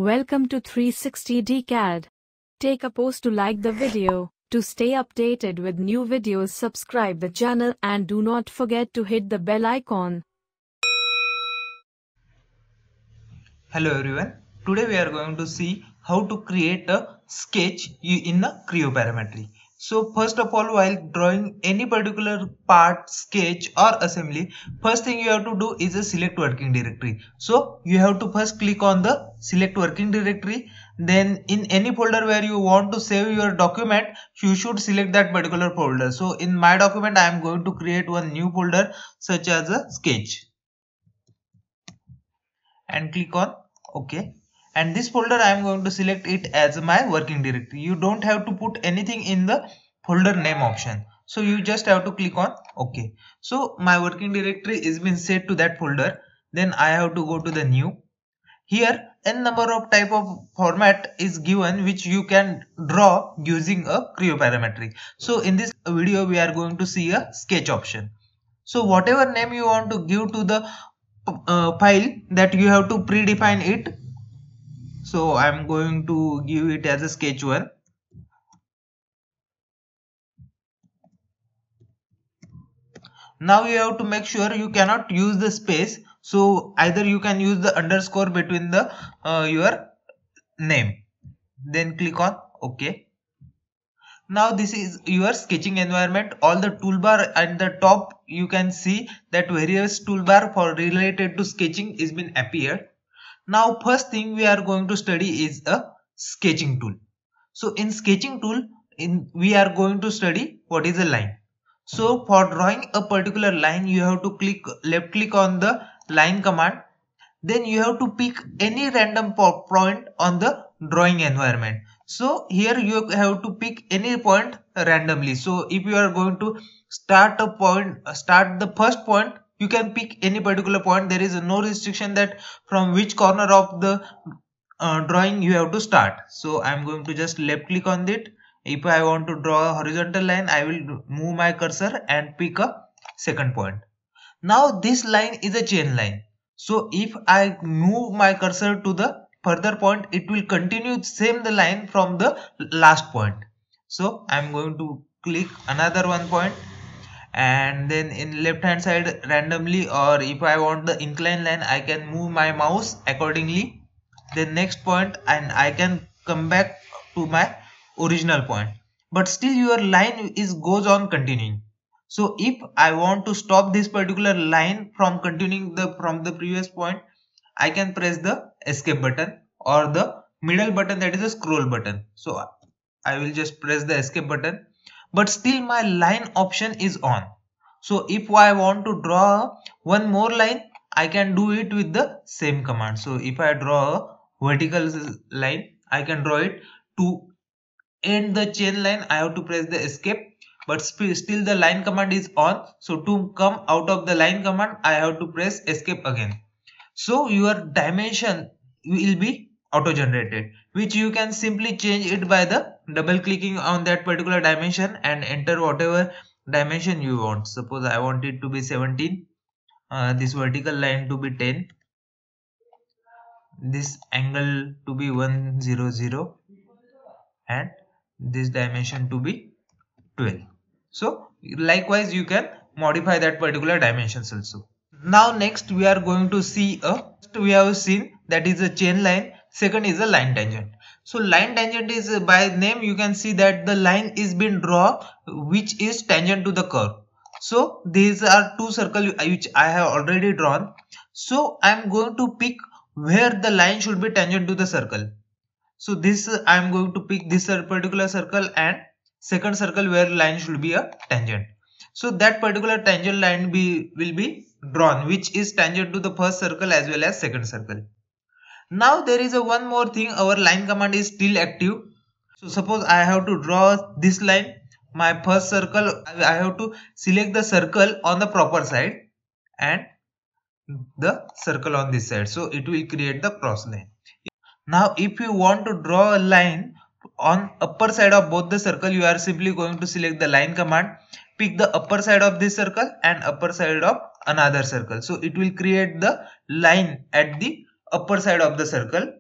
Welcome to 360D CAD. Take a pause to like the video. To stay updated with new videos, subscribe the channel and do not forget to hit the bell icon. Hello everyone. Today we are going to see how to create a sketch in a Creo Parametry. So first of all, while drawing any particular part, sketch or assembly, first thing you have to do is a select working directory. So you have to first click on the select working directory. Then in any folder where you want to save your document, you should select that particular folder. So in my document, I am going to create one new folder such as a sketch and click on OK. And this folder I am going to select it as my working directory. You don't have to put anything in the folder name option. So you just have to click on OK. So my working directory is been set to that folder. Then I have to go to the new. Here n number of type of format is given which you can draw using a Creo Parametry. So in this video we are going to see a sketch option. So whatever name you want to give to the file, that you have to predefine it. So I'm going to give it as a sketch1. Now you have to make sure you cannot use the space. So either you can use the underscore between the your name. Then click on OK. Now this is your sketching environment. All the toolbar at the top, you can see that various toolbar for related to sketching is been appeared. Now first thing we are going to study is a sketching tool. So in sketching tool, we are going to study what is a line. So for drawing a particular line, you have to left click on the line command. Then you have to pick any random point on the drawing environment. So here you have to pick any point randomly. So if you are going to start the first point, you can pick any particular point. There is no restriction that from which corner of the drawing you have to start. So I am going to just left click on it. If I want to draw a horizontal line, I will move my cursor and pick a second point. Now this line is a chain line. So if I move my cursor to the further point, it will continue same the line from the last point. So I am going to click another one point, and then in left hand side randomly, or if I want the incline line, I can move my mouse accordingly. Then next point, and I can come back to my original point. But still your line goes on continuing. So if I want to stop this particular line from continuing from the previous point, I can press the escape button or the middle button, that is a scroll button. So I will just press the escape button, but still my line option is on. So if I want to draw one more line, I can do it with the same command. So if I draw a vertical line, I can draw it. To end the chain line, I have to press the escape, but still the line command is on. So to come out of the line command, I have to press escape again. So your dimension will be auto generated, which you can simply change it by the double clicking on that particular dimension and enter whatever dimension you want. Suppose I want it to be 17, this vertical line to be 10, this angle to be 100, and this dimension to be 12. So likewise you can modify that particular dimensions also. Now next we are going to see we have seen that is a chain line. Second is a line tangent. So line tangent is by name you can see that the line is being drawn which is tangent to the curve. So these are two circles which I have already drawn. So I am going to pick where the line should be tangent to the circle. So this I am going to pick this particular circle and second circle where line should be a tangent. So that particular tangent line will be drawn which is tangent to the first circle as well as second circle. Now there is one more thing, our line command is still active. So suppose I have to draw this line, my first circle, I have to select the circle on the proper side and the circle on this side. So it will create the cross line. Now if you want to draw a line on upper side of both the circle, you are simply going to select the line command, pick the upper side of this circle and upper side of another circle. So it will create the line at the upper side of the circle.